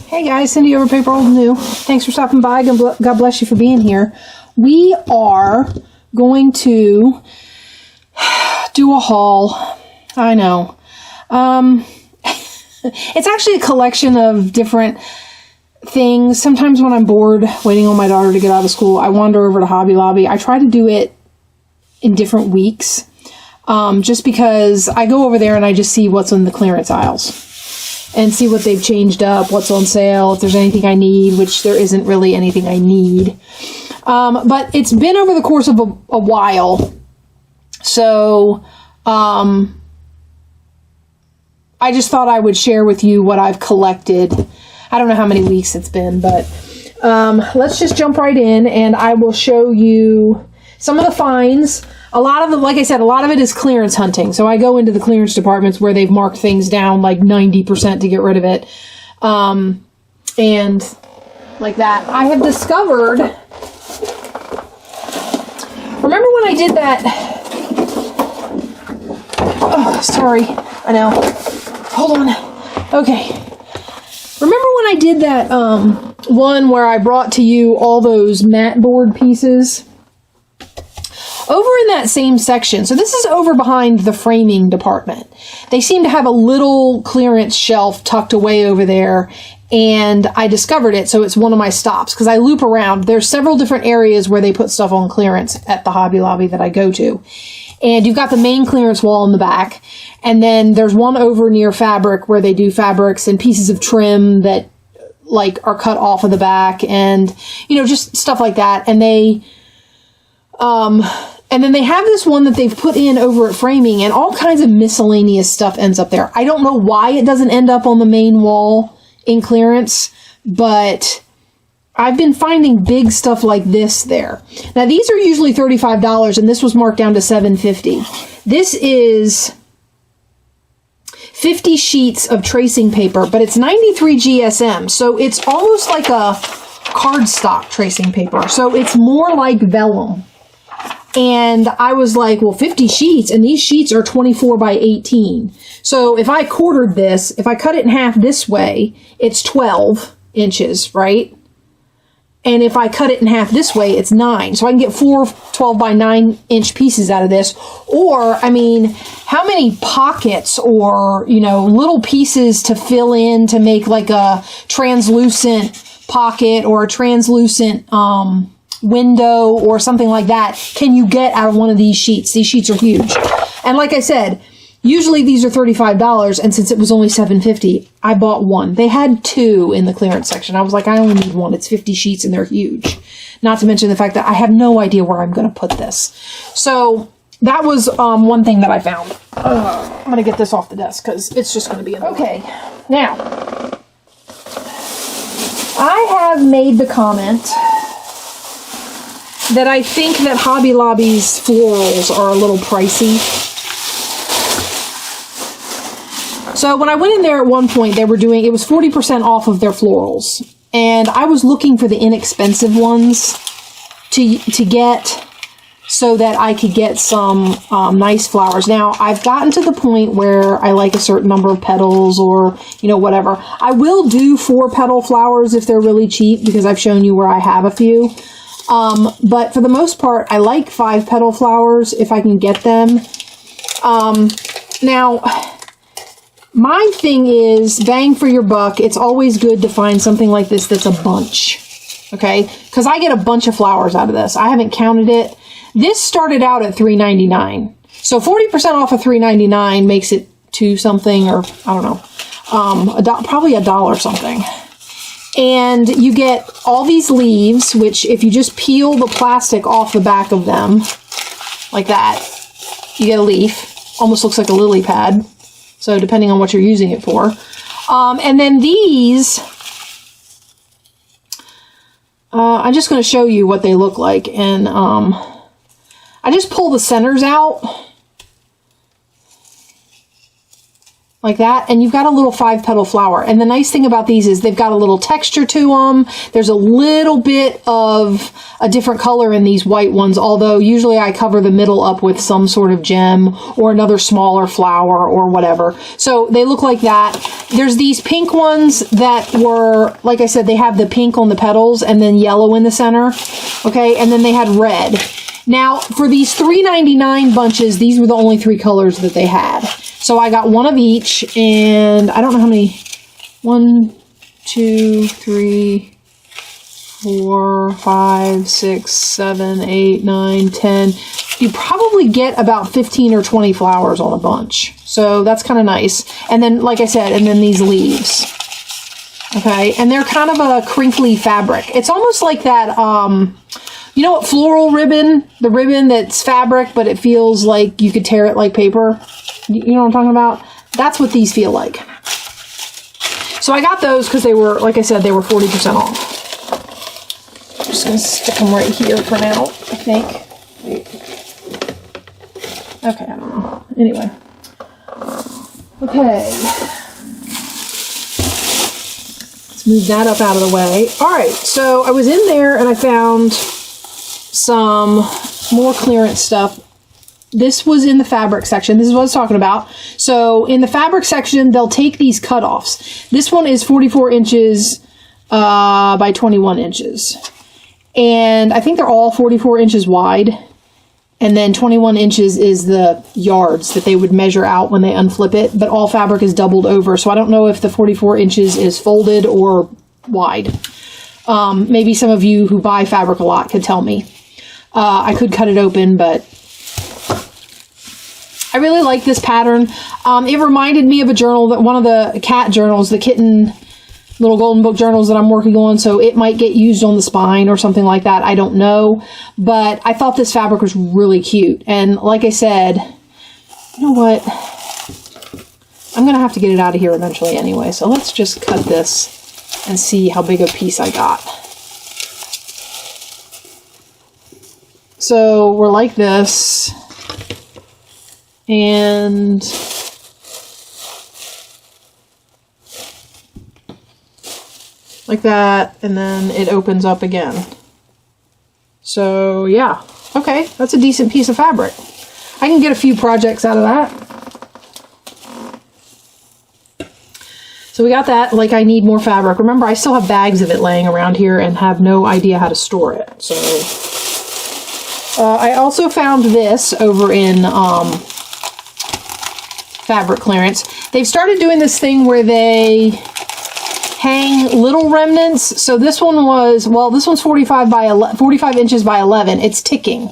Hey guys, Cindy over Paper Old and New. Thanks for stopping by. God bless you for being here. We are going to do a haul. I know. It's actually a collection of different things. Sometimes when I'm bored waiting on my daughter to get out of school, I wander over to Hobby Lobby. I try to do it in different weeks, just because I go over there and I just see what's in the clearance aisles and see what they've changed up, what's on sale, if there's anything I need, which there isn't really anything I need. But it's been over the course of a while. So, I just thought I would share with you what I've collected. I don't know how many weeks it's been, but let's just jump right in and I will show you some of the finds. A lot of them, like I said, a lot of it is clearance hunting. So I go into the clearance departments where they've marked things down like 90% to get rid of it. And like that. I have discovered, remember when I did that? Oh, sorry. I know. Hold on. Okay. Remember when I did that one where I brought to you all those mat board pieces? Over in that same section, so this is over behind the framing department. They seem to have a little clearance shelf tucked away over there, and I discovered it, so it's one of my stops, because I loop around. There's several different areas where they put stuff on clearance at the Hobby Lobby that I go to. And you've got the main clearance wall in the back, and then there's one over near fabric where they do fabrics and pieces of trim that like are cut off of the back, and just stuff like that. And then they have this one that they've put in over at framing, and all kinds of miscellaneous stuff ends up there. I don't know why it doesn't end up on the main wall in clearance, but I've been finding big stuff like this there. Now, these are usually $35, and this was marked down to $7.50. This is 50 sheets of tracing paper, but it's 93 GSM, so it's almost like a cardstock tracing paper. So it's more like vellum. And I was like, well, 50 sheets, and these sheets are 24 by 18. So if I quartered this, if I cut it in half this way, it's 12 inches, right? And if I cut it in half this way, it's 9. So I can get 4 12 by 9 inch pieces out of this. Or, I mean, how many pockets or, little pieces to fill in to make like a translucent pocket or a translucent, window or something like that can you get out of one of these sheets? These sheets are huge. And like I said, usually these are $35, and since it was only $7.50, I bought one. They had 2 in the clearance section. I was like, I only need one. It's 50 sheets and they're huge. Not to mention the fact that I have no idea where I'm going to put this. So that was one thing that I found. I'm going to get this off the desk because it's just going to be annoying. Okay, now I have made the comment that I think that Hobby Lobby's florals are a little pricey. So when I went in there at one point, it was 40% off of their florals. And I was looking for the inexpensive ones to get so that I could get some nice flowers. Now, I've gotten to the point where I like a certain number of petals or, whatever. I will do 4 petal flowers if they're really cheap because I've shown you where I have a few. But for the most part, I like 5 petal flowers if I can get them. Now, my thing is bang for your buck. It's always good to find something like this that's a bunch. Okay? Because I get a bunch of flowers out of this. I haven't counted it. This started out at $3.99. So 40% off of $3.99 makes it $2 something, or I don't know, probably $1 something. And you get all these leaves, which if you just peel the plastic off the back of them, like that, you get a leaf. Almost looks like a lily pad. So depending on what you're using it for. And then these, I'm just going to show you what they look like. And I just pull the centers out. like that, and you've got a little 5-petal flower. And the nice thing about these is they've got a little texture to them. There's a little bit of a different color in these white ones, although usually I cover the middle up with some sort of gem or another smaller flower or whatever. So they look like that. There's these pink ones that were, like I said, they have the pink on the petals and then yellow in the center. Okay, and then they had red. Now, for these $3.99 bunches, these were the only 3 colors that they had. So I got one of each, and I don't know how many. 1, 2, 3, 4, 5, 6, 7, 8, 9, 10. You probably get about 15 or 20 flowers on a bunch. So that's kind of nice. And then, like I said, and then these leaves. Okay, and they're kind of a crinkly fabric. It's almost like that, you know what, floral ribbon? The ribbon that's fabric, but it feels like you could tear it like paper. You know what I'm talking about? That's what these feel like. So I got those because they were, like I said, they were 40% off. I'm just going to stick them right here for now, I think. Okay, I don't know. Anyway. Okay. Let's move that up out of the way. All right, so I was in there and I found some more clearance stuff. This was in the fabric section. This is what I was talking about. So in the fabric section, they'll take these cutoffs. This one is 44 inches by 21 inches. And I think they're all 44 inches wide. And then 21 inches is the yards that they would measure out when they unflip it. But all fabric is doubled over. So I don't know if the 44 inches is folded or wide. Maybe some of you who buy fabric a lot could tell me. I could cut it open, but I really like this pattern. It reminded me of a journal, that one of the cat journals, the kitten little golden book journals that I'm working on. So it might get used on the spine or something like that. I don't know. But I thought this fabric was really cute. And like I said, you know what? I'm going to have to get it out of here eventually anyway. So let's just cut this and see how big a piece I got. So we're like this, and like that, and then it opens up again. So yeah, okay, that's a decent piece of fabric. I can get a few projects out of that. So we got that. Like, I need more fabric. Remember, I still have bags of it laying around here and have no idea how to store it. So I also found this over in fabric clearance. They've started doing this thing where they hang little remnants. So this one was, well, this one's 45 inches by 11. It's ticking.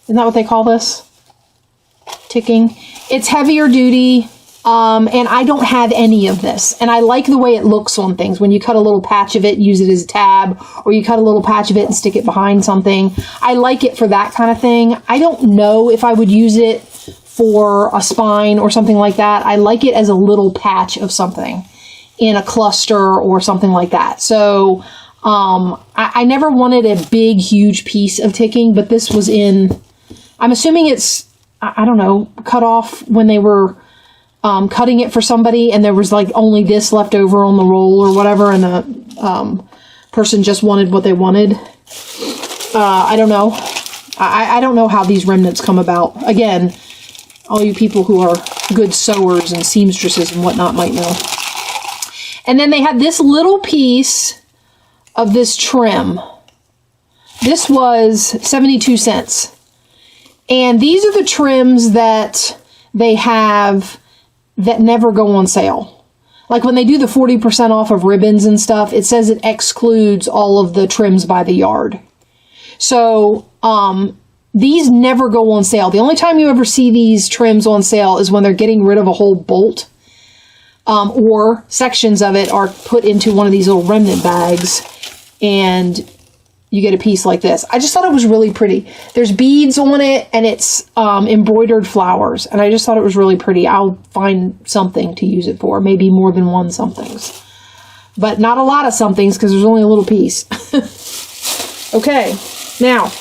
Isn't that what they call this? Ticking. It's heavier duty. And I don't have any of this. And I like the way it looks on things. When you cut a little patch of it, use it as a tab, or you cut a little patch of it and stick it behind something. I like it for that kind of thing. I don't know if I would use it for a spine or something like that. I like it as a little patch of something in a cluster or something like that. So I never wanted a big, huge piece of ticking, but this was in, I'm assuming it's, I don't know, cut off when they were cutting it for somebody, and there was like only this left over on the roll or whatever, and the person just wanted what they wanted. I don't know. I don't know how these remnants come about. Again, all you people who are good sewers and seamstresses and whatnot might know. And then they had this little piece of this trim. This was 72 cents. And these are the trims that they have that never go on sale. Like when they do the 40% off of ribbons and stuff, it says it excludes all of the trims by the yard. So these never go on sale. The only time you ever see these trims on sale is when they're getting rid of a whole bolt, or sections of it are put into one of these little remnant bags, and you get a piece like this. I just thought it was really pretty. There's beads on it, and it's embroidered flowers, and I just thought it was really pretty. I'll find something to use it for, maybe more than one somethings, but not a lot of somethings because there's only a little piece. Okay, now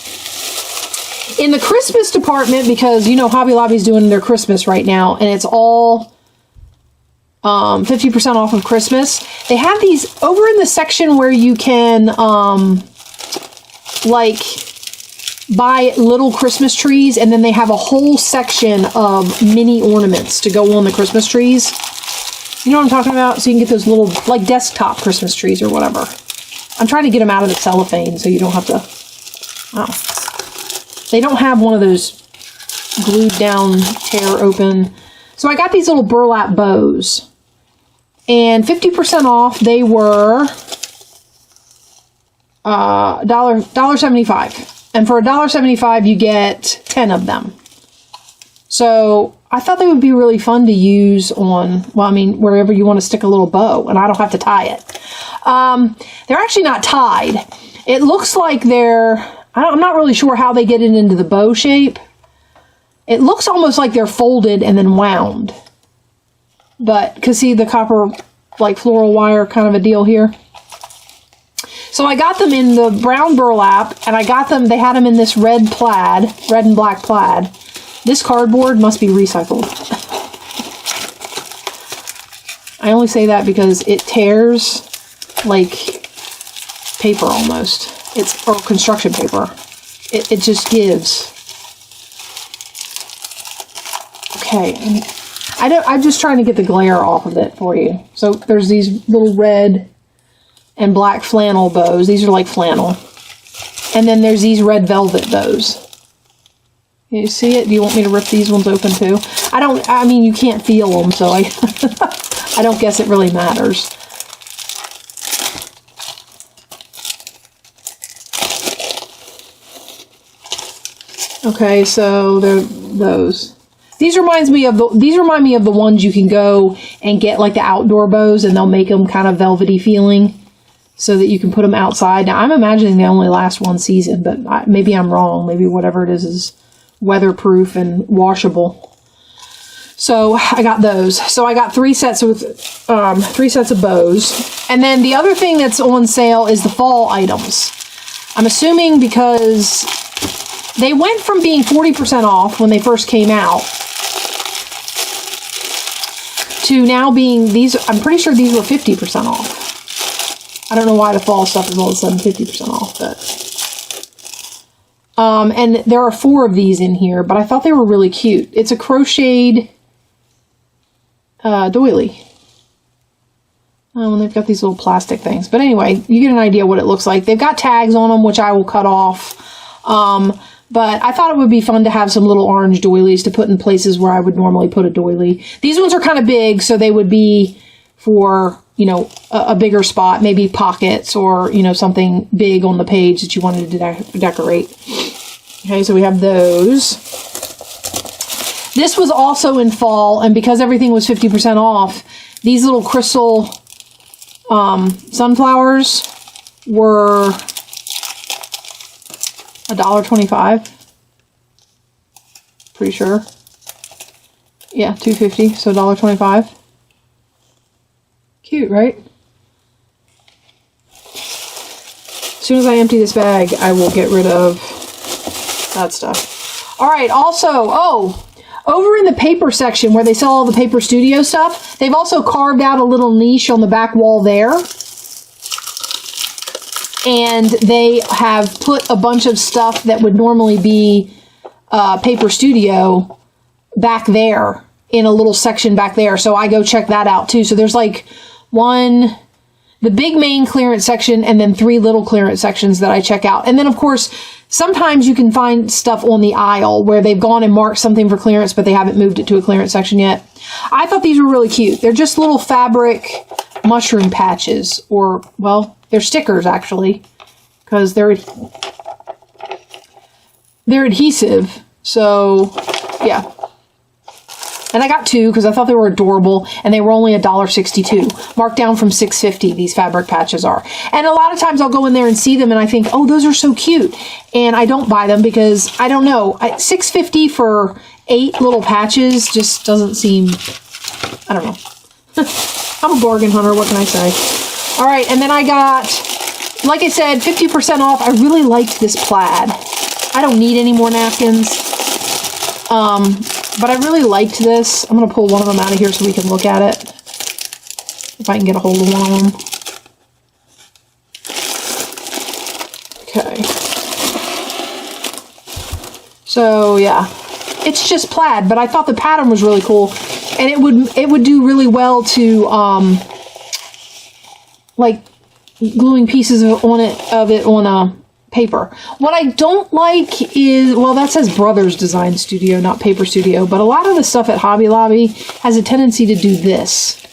in the Christmas department, because you know Hobby Lobby's doing their Christmas right now, and it's all 50% off of Christmas. They have these over in the section where you can, like, buy little Christmas trees, and then they have a whole section of mini ornaments to go on the Christmas trees. You know what I'm talking about? So you can get those little, like, desktop Christmas trees or whatever. I'm trying to get them out of the cellophane so you don't have to, oh. They don't have one of those glued down, tear open. So I got these little burlap bows. And 50% off, they were $1.75. And for $1.75, you get 10 of them. So I thought they would be really fun to use on, well, I mean, wherever you want to stick a little bow, and I don't have to tie it. They're actually not tied. It looks like I'm not really sure how they get it into the bow shape. It looks almost like they're folded and then wound. But, because see the copper, like, floral wire kind of a deal here. So I got them in the brown burlap, and I got them, they had them in this red and black plaid. This cardboard must be recycled. I only say that because it tears like paper almost. Or construction paper. It just gives. Okay. I'm just trying to get the glare off of it for you. So there's these little red and black flannel bows. These are like flannel. And then there's these red velvet bows. You see it? Do you want me to rip these ones open too? I mean, you can't feel them, so I don't guess it really matters. Okay, so they're those. These remind me of the ones you can go and get, like the outdoor bows, and they'll make them kind of velvety feeling so that you can put them outside. Now, I'm imagining they only last one season, but maybe I'm wrong. Maybe whatever it is weatherproof and washable. So I got those. So I got three sets of bows. And then the other thing that's on sale is the fall items. I'm assuming because they went from being 40% off when they first came out to now being I'm pretty sure these were 50% off. I don't know why the fall stuff is all of a sudden 50% off, but and there are 4 of these in here, but I thought they were really cute. It's a crocheted doily. And they've got these little plastic things. But anyway, you get an idea what it looks like. They've got tags on them, which I will cut off. But I thought it would be fun to have some little orange doilies to put in places where I would normally put a doily. These ones are kind of big, so they would be for, you know, a bigger spot, maybe pockets or, you know, something big on the page that you wanted to decorate. Okay, so we have those. This was also in fall, and because everything was 50% off, these little crystal sunflowers were $1.25. Pretty sure. Yeah, $2.50, so $1.25. Cute, right? As soon as I empty this bag, I will get rid of that stuff. All right, also, over in the paper section where they sell all the Paper Studio stuff, they've also carved out a little niche on the back wall there. And they have put a bunch of stuff that would normally be Paper Studio back there in a little section back there. So I go check that out too. So there's like the big main clearance section, and then 3 little clearance sections that I check out. And then, of course, sometimes you can find stuff on the aisle where they've gone and marked something for clearance, but they haven't moved it to a clearance section yet. I thought these were really cute. They're just little fabric mushroom patches, or, well, they're stickers, actually, because they're adhesive. So, yeah. And I got 2 because I thought they were adorable, and they were only $1.62. Marked down from $6.50, these fabric patches are. And a lot of times I'll go in there and see them, and I think, oh, those are so cute. And I don't buy them because, I don't know, $6.50 for 8 little patches just doesn't seem, I don't know. I'm a bargain hunter, what can I say? All right, and then I got, like I said, 50% off. I really liked this plaid. I don't need any more napkins. But I really liked this. I'm going to pull one of them out of here so we can look at it. if I can get a hold of one of them. Okay. So yeah, it's just plaid, but I thought the pattern was really cool, and it would do really well to like gluing pieces of it on a paper. What I don't like is, well, that says Brothers Design Studio, not Paper Studio, but a lot of the stuff at Hobby Lobby has a tendency to do this.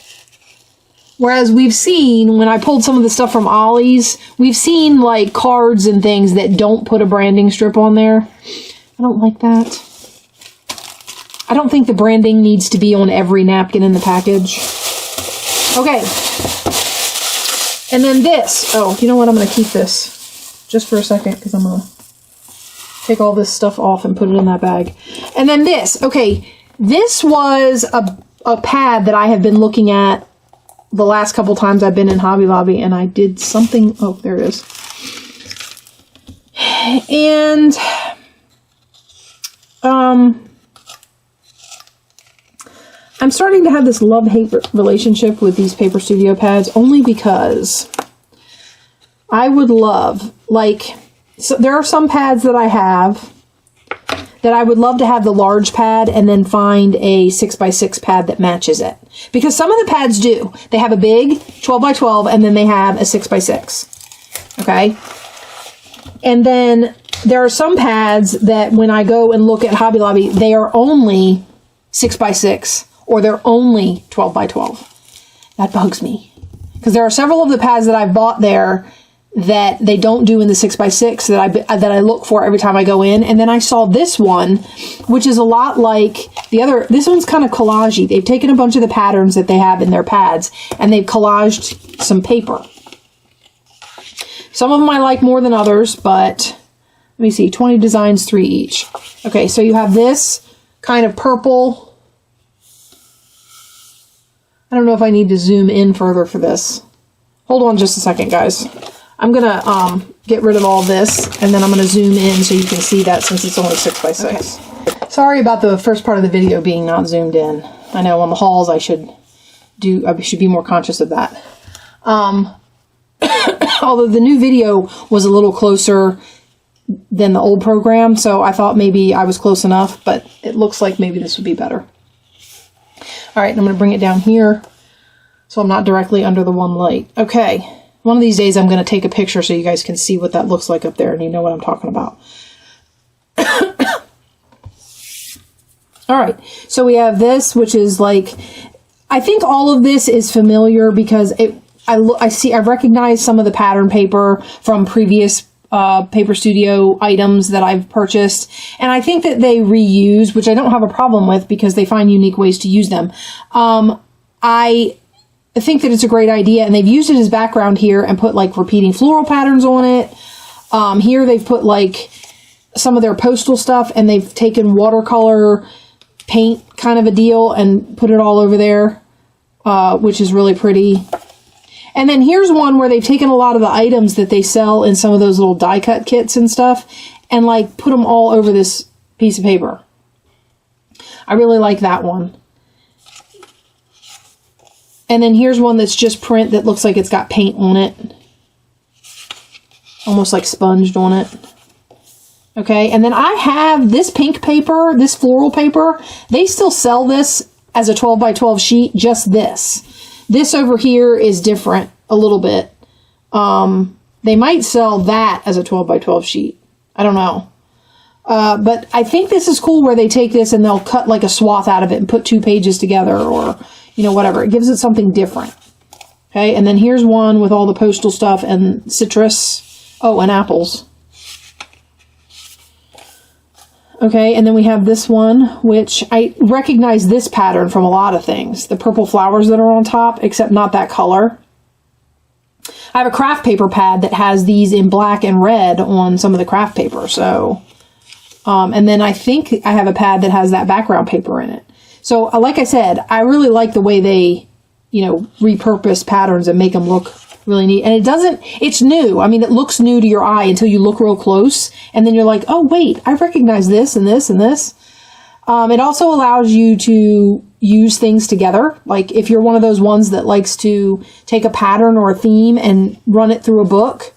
Whereas we've seen, when I pulled some of the stuff from Ollie's, we've seen like cards and things that don't put a branding strip on there. I don't like that. I don't think the branding needs to be on every napkin in the package. Okay. And then this. Oh, you know what? I'm going to keep this just for a second because I'm going to take all this stuff off and put it in that bag. And then this. Okay. This was a pad that I have been looking at the last couple times I've been in Hobby Lobby, and I did something. Oh, there it is. And I'm starting to have this love-hate relationship with these Paper Studio pads, only because I would love, like, so there are some pads that I have that I would love to have the large pad and then find a 6x6 pad that matches it. Because some of the pads do. They have a big 12x12 and then they have a 6x6. Okay? And then there are some pads that when I go and look at Hobby Lobby, they are only 6x6 or they're only 12x12. That bugs me. Because there are several of the pads that I've bought there that they don't do in the 6x6 that I look for every time I go in. And then I saw this one, which is a lot like the other. This one's kind of collage-y. They've taken a bunch of the patterns that they have in their pads and they've collaged some paper. Some of them I like more than others, but let me see, 20 designs, 3 each. Okay, so you have this kind of purple. I don't know if I need to zoom in further for this. Hold on just a second, guys. I'm going to get rid of all this, and then I'm going to zoom in so you can see that since it's only 6x6. Okay. Sorry about the first part of the video being not zoomed in. I know on the hauls I should be more conscious of that. Although the new video was a little closer than the old program, so I thought maybe I was close enough, but it looks like maybe this would be better. All right, I'm going to bring it down here so I'm not directly under the one light. Okay. One of these days I'm going to take a picture so you guys can see what that looks like up there and you know what I'm talking about. All right, so we have this, which is like, I think all of this is familiar because I recognize some of the pattern paper from previous Paper Studio items that I've purchased, and I think that they reuse, which I don't have a problem with because they find unique ways to use them. I think that it's a great idea, and they've used it as background here and put like repeating floral patterns on it. Here they've put like some of their postal stuff, and they've taken watercolor paint kind of a deal and put it all over there, which is really pretty. And then here's one where they've taken a lot of the items that they sell in some of those little die cut kits and stuff and like put them all over this piece of paper. I really like that one. And then here's one that's just print that looks like it's got paint on it. Almost like sponged on it. Okay, and then I have this pink paper, this floral paper. They still sell this as a 12x12 sheet, just this. This over here is different a little bit. They might sell that as a 12x12 sheet. I don't know. But I think this is cool where they take this and they'll cut like a swath out of it and put 2 pages together or, you know, whatever. It gives it something different. Okay, and then here's one with all the postal stuff and citrus. Oh, and apples. Okay, and then we have this one, which I recognize this pattern from a lot of things. The purple flowers that are on top, except not that color. I have a craft paper pad that has these in black and red on some of the craft paper, so... and then I think I have a pad that has that background paper in it. So, like I said, I really like the way they, you know, repurpose patterns and make them look really neat. And it's new. I mean, it looks new to your eye until you look real close. And then you're like, oh, wait, I recognize this and this and this. It also allows you to, use things together. Like if you're one of those ones that likes to take a pattern or a theme and run it through a book,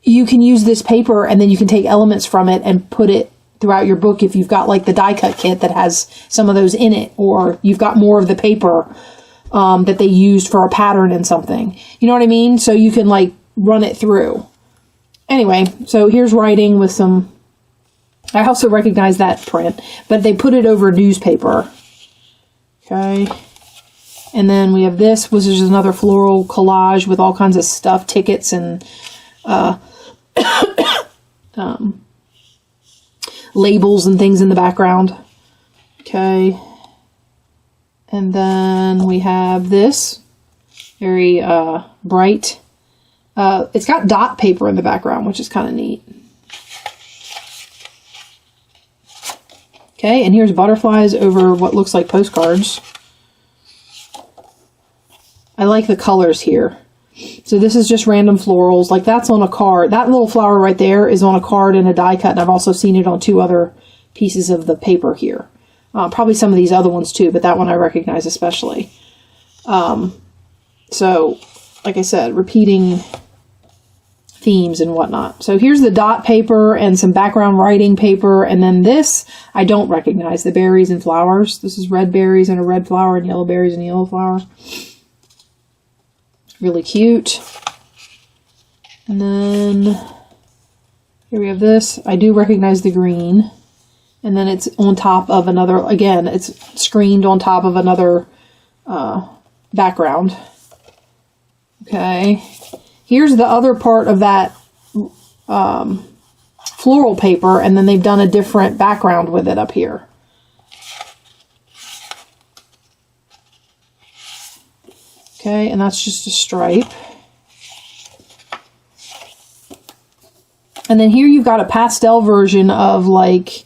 you can use this paper and then you can take elements from it and put it throughout your book if you've got like the die cut kit that has some of those in it, or you've got more of the paper that they used for a pattern in something. You know what I mean? So you can like run it through. Anyway, so here's writing with some, I also recognize that print, but they put it over newspaper. Okay. And then we have this, which is another floral collage with all kinds of stuff, tickets and labels and things in the background. Okay. And then we have this very bright. It's got dot paper in the background, which is kind of neat. Okay, and here's butterflies over what looks like postcards. I like the colors here. So this is just random florals. Like that's on a card. That little flower right there is on a card in a die cut. And I've also seen it on 2 other pieces of the paper here. Probably some of these other ones too, but that one I recognize especially. So, like I said, repeating themes and whatnot. So here's the dot paper and some background writing paper. And then this, I don't recognize, the berries and flowers. This is red berries and a red flower and yellow berries and a yellow flower. Really cute. And then here we have this. I do recognize the green. And then it's on top of another, again, it's screened on top of another background. Okay. Here's the other part of that floral paper, and then they've done a different background with it up here. Okay, and that's just a stripe. And then here you've got a pastel version of like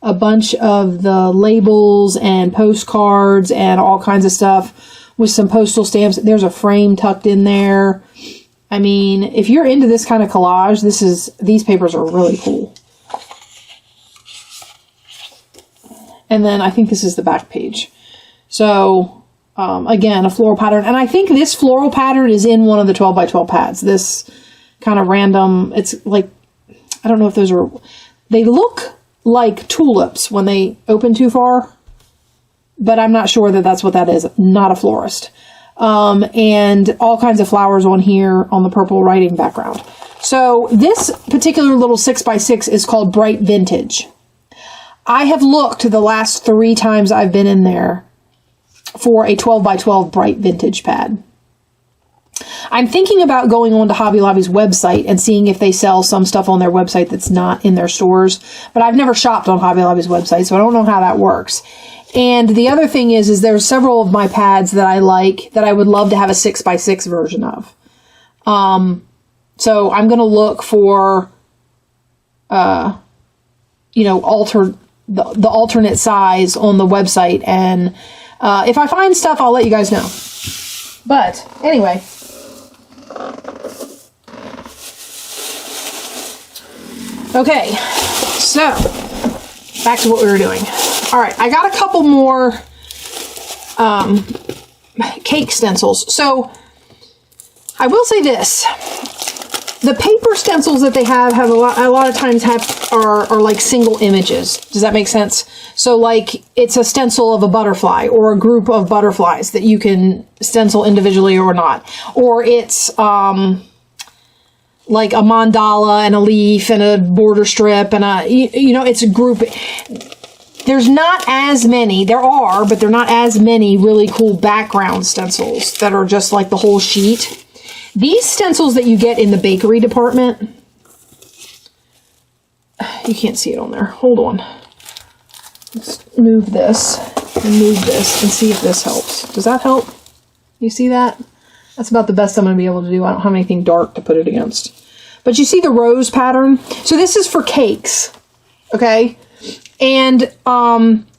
a bunch of the labels and postcards and all kinds of stuff with some postal stamps. There's a frame tucked in there. I mean, if you're into this kind of collage, these papers are really cool. And then I think this is the back page. So, again, a floral pattern. And I think this floral pattern is in one of the 12 by 12 pads. This kind of random, it's like, I don't know if those are, they look like tulips when they open too far, but I'm not sure that that's what that is. Not a florist. And all kinds of flowers on here on the purple writing background. So this particular little 6x6 is called Bright Vintage. I have looked the last 3 times I've been in there for a 12 by 12 Bright Vintage pad. I'm thinking about going on to Hobby Lobby's website and seeing if they sell some stuff on their website that's not in their stores. But I've never shopped on Hobby Lobby's website, so I don't know how that works. And the other thing is there's several of my pads that I like that I would love to have a 6x6 version of. So I'm going to look for, you know, the alternate size on the website. And if I find stuff, I'll let you guys know. But anyway. Okay, so back to what we were doing. All right, I got a couple more cake stencils. So I will say this. The paper stencils that they have a lot of times are like single images. Does that make sense? So like it's a stencil of a butterfly or a group of butterflies that you can stencil individually or not. Or it's like a mandala and a leaf and a border strip and you know, it's a group. There's not as many, there are, but they're not as many really cool background stencils that are just like the whole sheet. These stencils that you get in the bakery department, you can't see it on there. Hold on. Let's move this and move this and see if this helps. Does that help? You see that? That's about the best I'm going to be able to do. I don't have anything dark to put it against. But you see the rose pattern? So this is for cakes, okay? And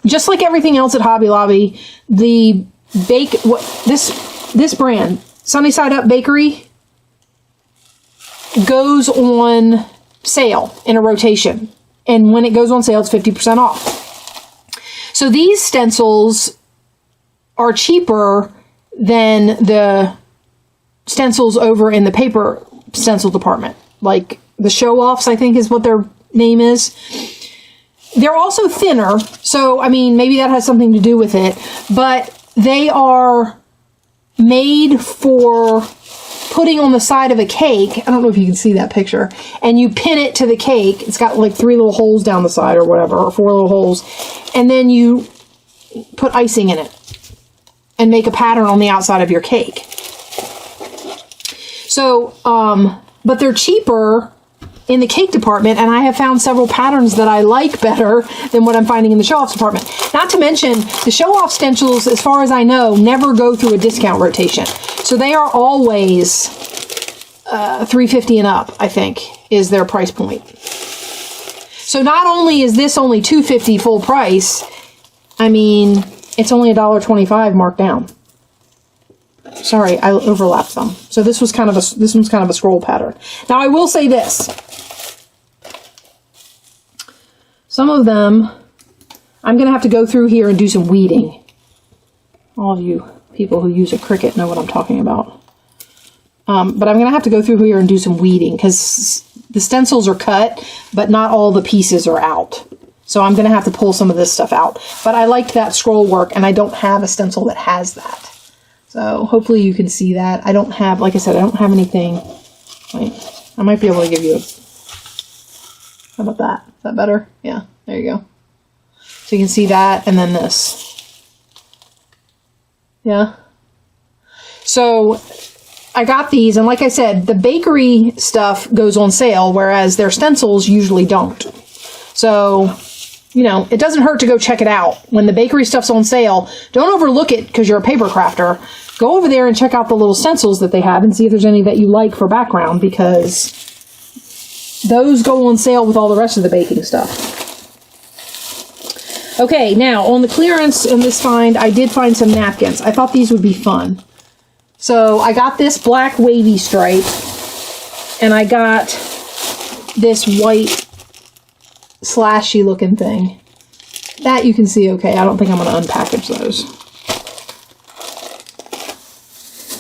just like everything else at Hobby Lobby, the this brand, Sunny Side Up Bakery, goes on sale in a rotation. And when it goes on sale, it's 50% off. So these stencils are cheaper than the stencils over in the paper stencil department. Like the show-offs, I think is what their name is. They're also thinner, so I mean, maybe that has something to do with it, but they are made for putting on the side of a cake. I don't know if you can see that picture. And you pin it to the cake. It's got like 3 little holes down the side or whatever, or 4 little holes. And then you put icing in it and make a pattern on the outside of your cake. So, but they're cheaper in the cake department, and I have found several patterns that I like better than what I'm finding in the show-off department. Not to mention, the show-off stencils, as far as I know, never go through a discount rotation. So they are always $3.50 and up, I think, is their price point. So not only is this only $2.50 full price, I mean, it's only $1.25 marked down. Sorry, I overlapped them. So this one's kind of a scroll pattern. Now I will say this. Some of them, I'm going to have to go through here and do some weeding. All of you people who use a Cricut know what I'm talking about. But I'm going to have to go through here and do some weeding because the stencils are cut, but not all the pieces are out. So I'm going to have to pull some of this stuff out. But I liked that scroll work, and I don't have a stencil that has that. So hopefully you can see that. I don't have, like I said, I don't have anything. Wait, I might be able to give you a, how about that? Is that better? Yeah, there you go. So you can see that, and then this. Yeah. So I got these, and like I said, the bakery stuff goes on sale, whereas their stencils usually don't. So, you know, it doesn't hurt to go check it out. When the bakery stuff's on sale, don't overlook it because you're a paper crafter. Go over there and check out the little stencils that they have and see if there's any that you like for background, because those go on sale with all the rest of the baking stuff. Okay, now on the clearance in this find, I did find some napkins. I thought these would be fun. So I got this black wavy stripe, and I got this white slashy looking thing. That you can see okay. I don't think I'm going to unpackage those.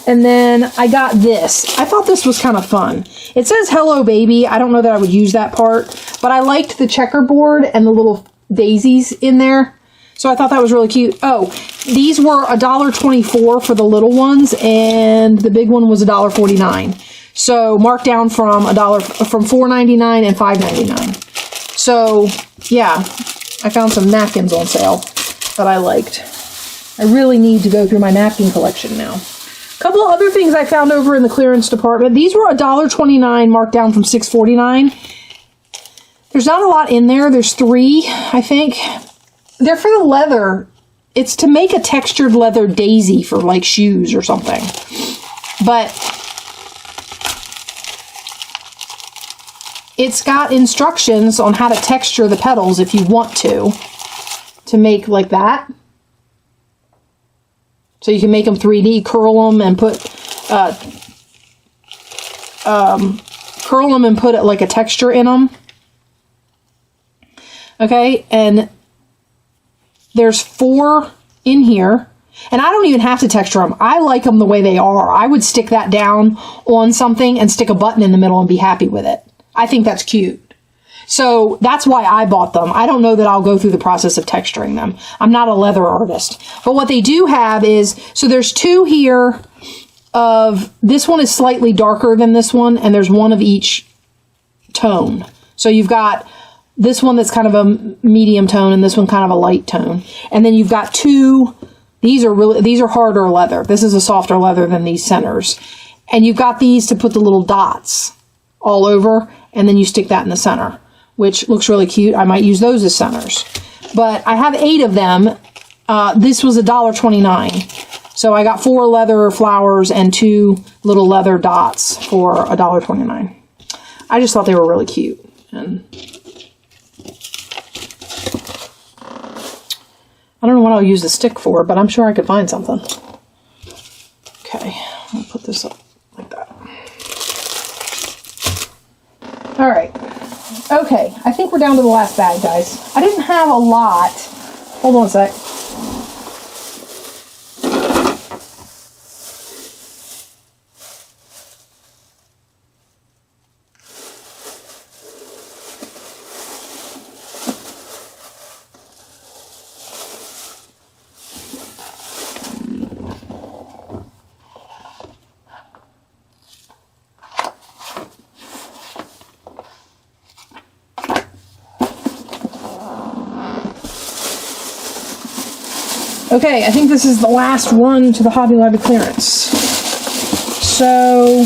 And then I got this. I thought this was kind of fun. It says hello baby. I don't know that I would use that part, but I liked the checkerboard and the little daisies in there. So I thought that was really cute. Oh, these were $1.24 for the little ones, and the big one was $1.49. So marked down from $4.99 and $5.99. So yeah, I found some napkins on sale that I liked. I really need to go through my napkin collection now. A couple of other things I found over in the clearance department. These were $1.29 marked down from $6.49. There's not a lot in there. There's 3, I think. They're for the leather. It's to make a textured leather daisy for like shoes or something. But it's got instructions on how to texture the petals if you want to make like that. So you can make them 3D, curl them and put like a texture in them. Okay, and there's 4 in here, and I don't even have to texture them. I like them the way they are. I would stick that down on something and stick a button in the middle and be happy with it. I think that's cute. So that's why I bought them. I don't know that I'll go through the process of texturing them. I'm not a leather artist. But what they do have is, so there's 2 here of, this one is slightly darker than this one, and there's 1 of each tone. So you've got this one that's kind of a medium tone, and this one kind of a light tone. And then you've got 2, these are harder leather. This is a softer leather than these centers. And you've got these to put the little dots all over, and then you stick that in the center, which looks really cute. I might use those as centers. But I have 8 of them. This was $1.29. So I got 4 leather flowers and 2 little leather dots for $1.29. I just thought they were really cute. And I don't know what I'll use the stick for, but I'm sure I could find something. Okay, I'll put this up like that. All right. Okay, I think we're down to the last bag, guys. I didn't have a lot. Hold on a sec. Okay, I think this is the last one to the Hobby Lobby clearance. So,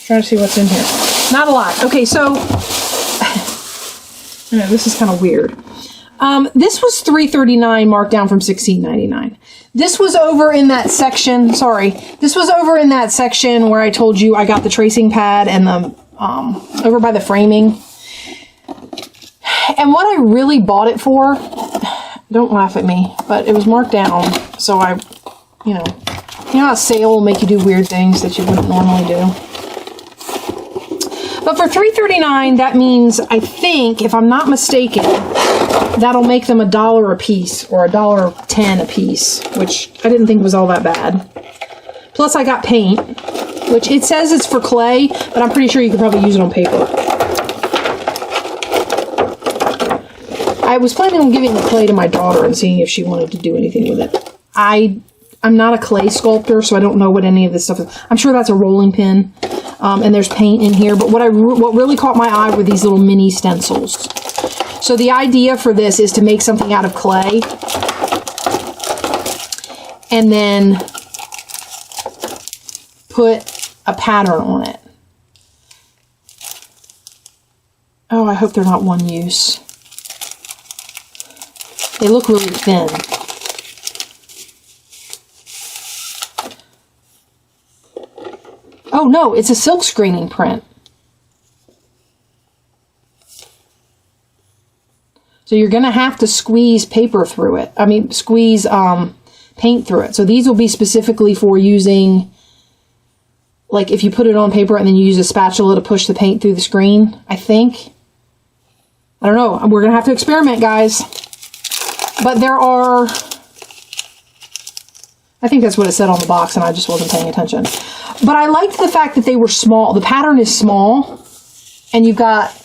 trying to see what's in here. Not a lot. Okay, so, I know, this is kind of weird. This was $3.39 marked down from $16.99. This was over in that section, this was over in that section where I told you I got the tracing pad and the, over by the framing. And what I really bought it for, don't laugh at me, but it was marked down, so I, you know how a sale will make you do weird things that you wouldn't normally do. But for $3.39, that means, I think, if I'm not mistaken, that'll make them $1 a piece, or $1.10 a piece, which I didn't think was all that bad. Plus I got paint, which it says it's for clay, but I'm pretty sure you could probably use it on paper. I was planning on giving the clay to my daughter and seeing if she wanted to do anything with it. I'm not a clay sculptor, so I don't know what any of this stuff is. I'm sure that's a rolling pin, and there's paint in here, but what really caught my eye were these little mini stencils. So the idea for this is to make something out of clay and then put a pattern on it. Oh, I hope they're not one use. They look really thin. Oh no, it's a silk screening print. So you're going to have to squeeze paper through it. I mean, squeeze paint through it. So these will be specifically for using, like if you put it on paper and then you use a spatula to push the paint through the screen, I think. I don't know. We're going to have to experiment, guys. But there are, I think that's what it said on the box and I just wasn't paying attention. But I liked the fact that they were small. The pattern is small and you've got,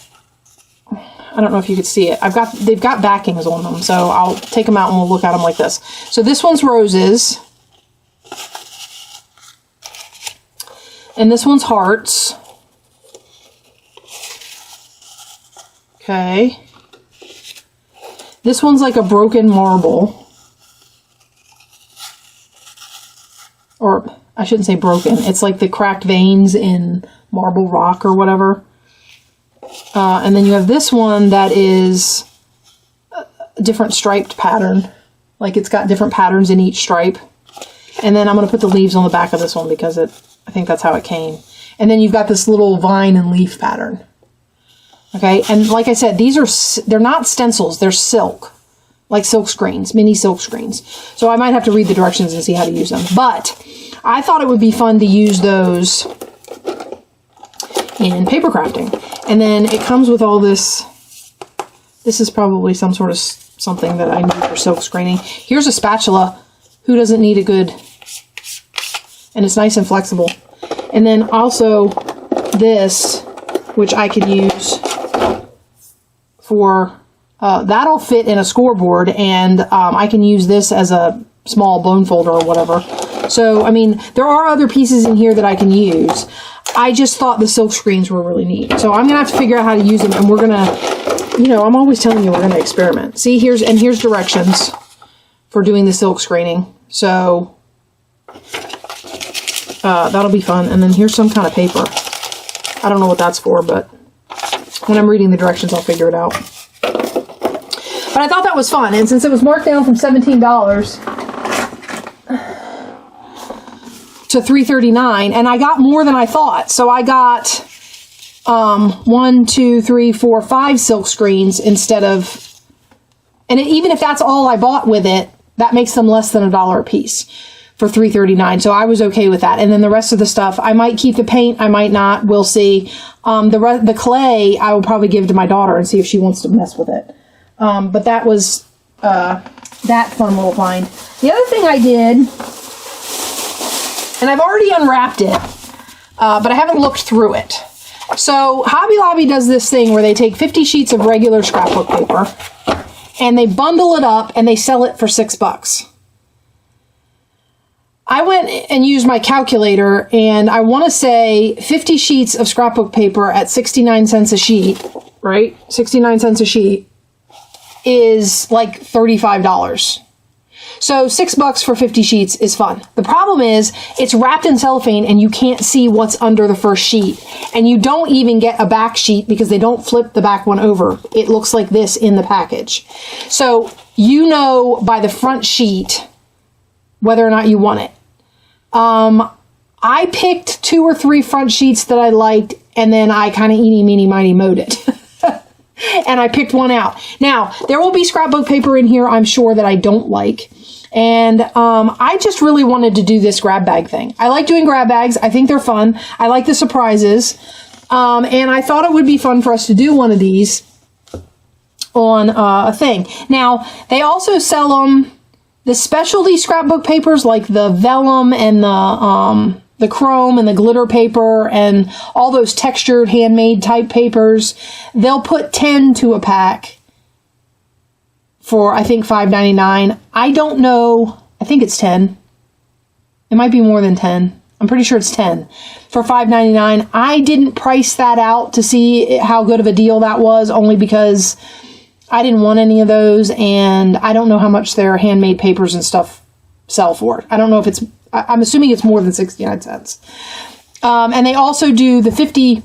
I don't know if you could see it. They've got backings on them, so I'll take them out and we'll look at them like this. So this one's roses. And this one's hearts. Okay. This one's like a broken marble. Or, I shouldn't say broken. It's like the cracked veins in marble rock or whatever. And then you have this one that is a different striped pattern. Like it's got different patterns in each stripe. And then I'm going to put the leaves on the back of this one because I think that's how it came. And then you've got this little vine and leaf pattern. Okay, and like I said, they're not stencils, they're silk. Like silk screens, mini silk screens. So I might have to read the directions and see how to use them. But I thought it would be fun to use those in paper crafting. And then it comes with all this. This is probably some sort of something that I need for silk screening. Here's a spatula. Who doesn't need a good? And it's nice and flexible. And then also this, which I could use for, that'll fit in a scoreboard, and I can use this as a small bone folder or whatever. So, I mean, there are other pieces in here that I can use. I just thought the silk screens were really neat. So I'm going to have to figure out how to use them, and we're going to, you know, I'm always telling you we're going to experiment. See, here's directions for doing the silk screening. So that'll be fun. And then here's some kind of paper. I don't know what that's for, but when I'm reading the directions, I'll figure it out. But I thought that was fun. And since it was marked down from $17 to $3.39, and I got more than I thought. So I got 1, 2, 3, 4, 5 silk screens instead of, and even if that's all I bought with it, that makes them less than $1 a piece for $3.39. So I was okay with that. And then the rest of the stuff, I might keep the paint, I might not, we'll see. The clay, I will probably give to my daughter and see if she wants to mess with it. But that was that fun little find. The other thing I did, and I've already unwrapped it, but I haven't looked through it. So Hobby Lobby does this thing where they take 50 sheets of regular scrapbook paper and they bundle it up and they sell it for $6. I went and used my calculator, and I want to say 50 sheets of scrapbook paper at 69 cents a sheet, right? 69 cents a sheet. is like $35. So $6 for 50 sheets is fun. The problem is it's wrapped in cellophane and you can't see what's under the first sheet. And you don't even get a back sheet because they don't flip the back one over. It looks like this in the package. So you know by the front sheet whether or not you want it. I picked 2 or 3 front sheets that I liked, and then I kind of eeny, meeny, miny, mowed it. And I picked one out. Now, there will be scrapbook paper in here, I'm sure, that I don't like. And I just really wanted to do this grab bag thing. I like doing grab bags. I think they're fun. I like the surprises. And I thought it would be fun for us to do one of these on a thing. Now, they also sell them, the specialty scrapbook papers, like the vellum and the chrome and the glitter paper and all those textured handmade type papers. They'll put 10 to a pack for, I think, $5.99. I don't know. I think it's 10. It might be more than 10. I'm pretty sure it's 10 for $5.99. I didn't price that out to see how good of a deal that was, only because I didn't want any of those, and I don't know how much their handmade papers and stuff sell for. I don't know if it's, I'm assuming it's more than 69 cents. And they also do the 50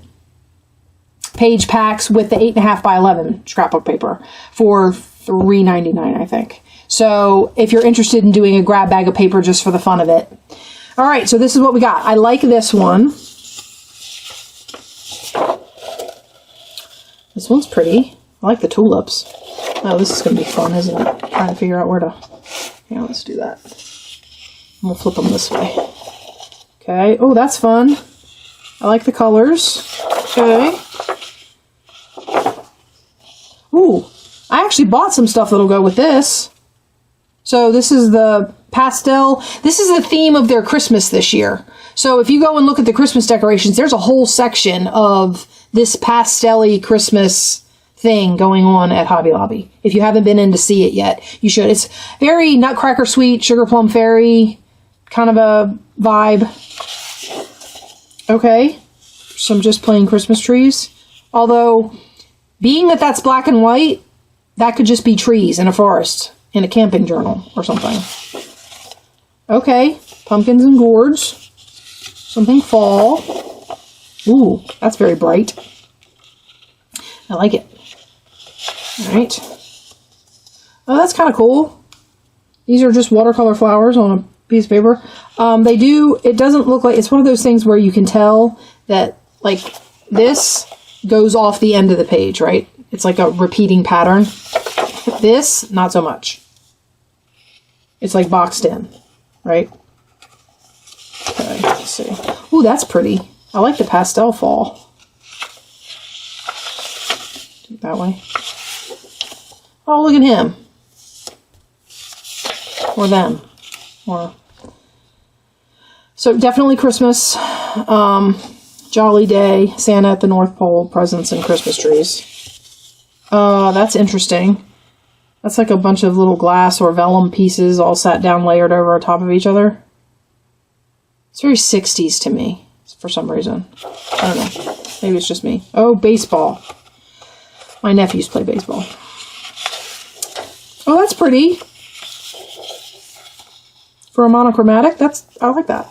page packs with the 8.5 by 11 scrapbook paper for $3.99, I think. So if you're interested in doing a grab bag of paper just for the fun of it. All right, so this is what we got. I like this one. This one's pretty. I like the tulips. Oh, this is going to be fun, isn't it? Trying to figure out where to... Yeah, let's do that. And we'll flip them this way. Okay. Oh, that's fun. I like the colors. Okay. Ooh, I actually bought some stuff that'll go with this. So this is the pastel. This is the theme of their Christmas this year. So if you go and look at the Christmas decorations, there's a whole section of this pastel-y Christmas thing going on at Hobby Lobby. If you haven't been in to see it yet, you should. It's very Nutcracker Sweet, Sugar Plum Fairy kind of a vibe. Okay, some just plain Christmas trees. Although, being that that's black and white, that could just be trees in a forest in a camping journal or something. Okay, pumpkins and gourds. Something fall. Ooh, that's very bright. I like it. All right. Oh, that's kind of cool. These are just watercolor flowers on a piece of paper. It doesn't look like, it's one of those things where you can tell that, like, this goes off the end of the page, right? It's like a repeating pattern. This, not so much. It's like boxed in, right? Okay, let's see. Ooh, that's pretty. I like the pastel fall. Do it that way. Oh, look at him. Or them. Or... So definitely Christmas. Jolly Day, Santa at the North Pole, presents and Christmas trees. That's interesting. That's like a bunch of little glass or vellum pieces all sat down layered over on top of each other. It's very 60s to me, for some reason. I don't know. Maybe it's just me. Oh, baseball. My nephews play baseball. Oh, that's pretty. For a monochromatic, I like that.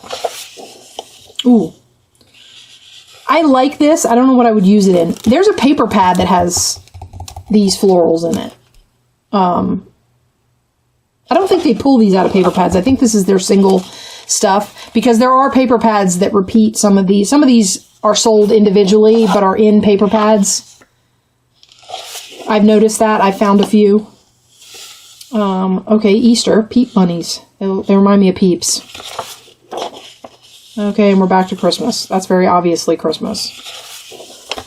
Ooh. I like this. I don't know what I would use it in. There's a paper pad that has these florals in it. I don't think they pull these out of paper pads. I think this is their single stuff, because there are paper pads that repeat some of these. Some of these are sold individually, but are in paper pads. I've noticed that. I found a few. Okay, Easter. Peep bunnies. They remind me of Peeps. Okay, and we're back to Christmas. That's very obviously Christmas.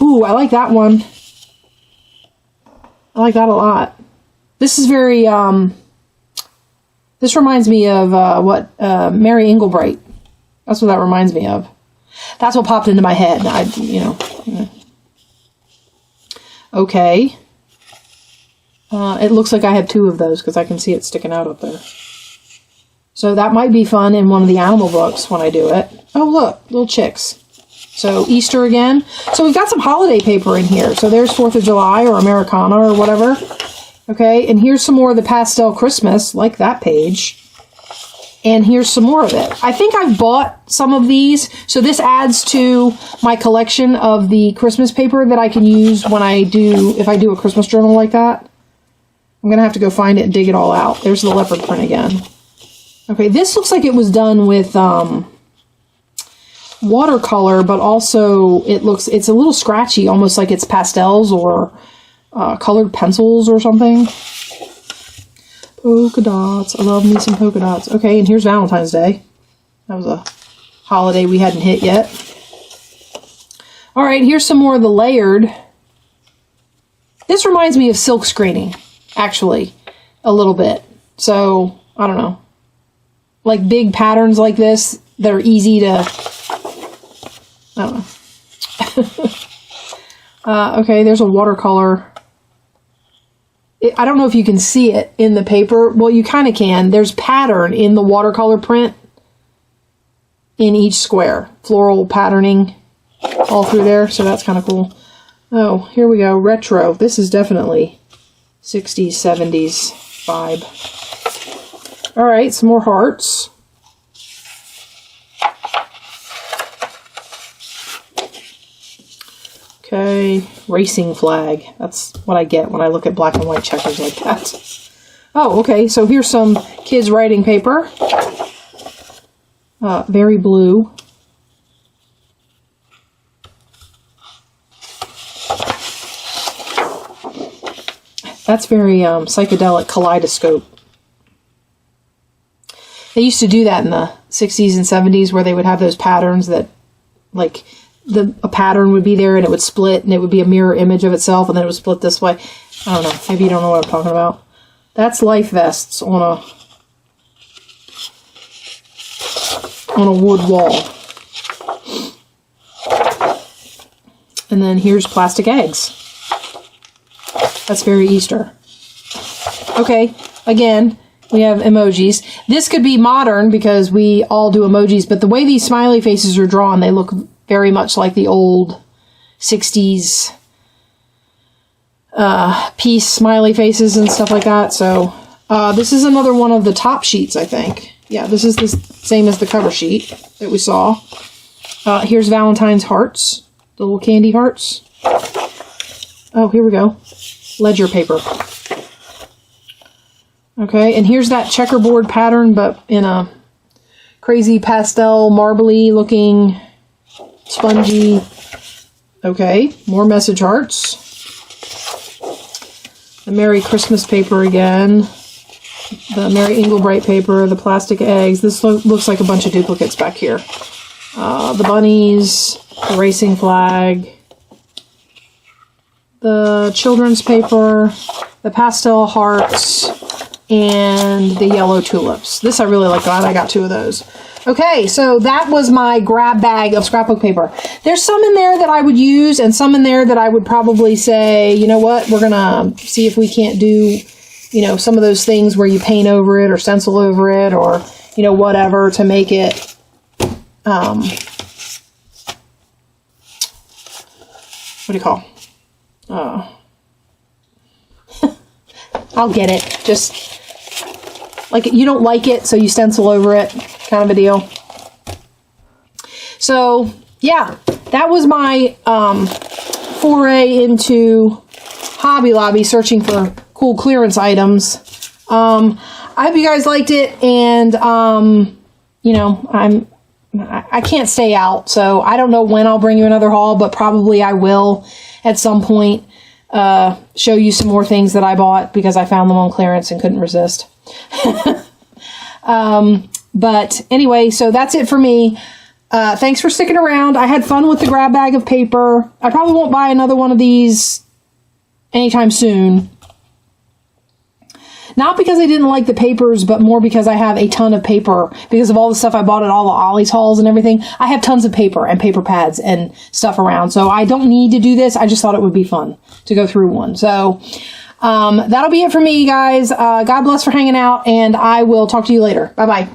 Ooh, I like that one. I like that a lot. This is very, this reminds me of, Mary Englebright. That's what that reminds me of. That's what popped into my head. Okay. It looks like I have 2 of those because I can see it sticking out up there. So that might be fun in one of the animal books when I do it. Oh, look, little chicks. So Easter again. So we've got some holiday paper in here. So there's 4th of July or Americana or whatever. Okay, and here's some more of the Pastel Christmas, like that page. And here's some more of it. I think I've bought some of these, so this adds to my collection of the Christmas paper that I can use when if I do a Christmas journal like that. I'm going to have to go find it and dig it all out. There's the leopard print again. Okay, this looks like it was done with watercolor, but also it's a little scratchy, almost like it's pastels or colored pencils or something. Polka dots. I love me some polka dots. Okay, and here's Valentine's Day. That was a holiday we hadn't hit yet. All right, here's some more of the layered. This reminds me of silk screening, actually, a little bit. So, I don't know. Like big patterns like this that are easy to... I don't know. Okay, there's a watercolor. I don't know if you can see it in the paper. Well, you kind of can. There's pattern in the watercolor print in each square. Floral patterning all through there, so that's kind of cool. Oh, here we go. Retro. This is definitely 60s, 70s vibe. All right, some more hearts. Okay, racing flag. That's what I get when I look at black and white checkers like that. Oh, okay, so here's some kids' writing paper. Very blue. That's very psychedelic kaleidoscope. They used to do that in the 60s and 70s where they would have those patterns that, like, a pattern would be there and it would split and it would be a mirror image of itself and then it would split this way. I don't know. Maybe you don't know what I'm talking about. That's life vests on a wood wall. And then here's plastic eggs. That's very Easter. Okay, again, we have emojis. This could be modern because we all do emojis, but the way these smiley faces are drawn, they look very much like the old 60s piece smiley faces and stuff like that. So this is another one of the top sheets, I think. Yeah, this is the same as the cover sheet that we saw. Here's Valentine's hearts, the little candy hearts. Oh, here we go. Ledger paper. Okay, and here's that checkerboard pattern, but in a crazy pastel, marbly looking, spongy. Okay, more message hearts. The Merry Christmas paper again. The Merry Englebright paper, the plastic eggs. This looks like a bunch of duplicates back here. The bunnies, the racing flag, the children's paper, the pastel hearts, and the yellow tulips. This I really like. Glad I got 2 of those. Okay, so that was my grab bag of scrapbook paper. There's some in there that I would use and some in there that I would probably say, you know what, we're going to see if we can't do, you know, some of those things where you paint over it or stencil over it or, you know, whatever to make it, what do you call? I'll get it. Just like you don't like it, so you stencil over it, kind of a deal. So yeah, that was my foray into Hobby Lobby, searching for cool clearance items. I hope you guys liked it, and you know, I can't stay out, so I don't know when I'll bring you another haul, but probably I will at some point show you some more things that I bought because I found them on clearance and couldn't resist. But anyway, so that's it for me. Thanks for sticking around. I had fun with the grab bag of paper. I probably won't buy another one of these anytime soon. Not because I didn't like the papers, but more because I have a ton of paper. Because of all the stuff I bought at all the Ollie's hauls and everything, I have tons of paper and paper pads and stuff around. So I don't need to do this. I just thought it would be fun to go through one. So that'll be it for me, guys. God bless for hanging out, and I will talk to you later. Bye-bye.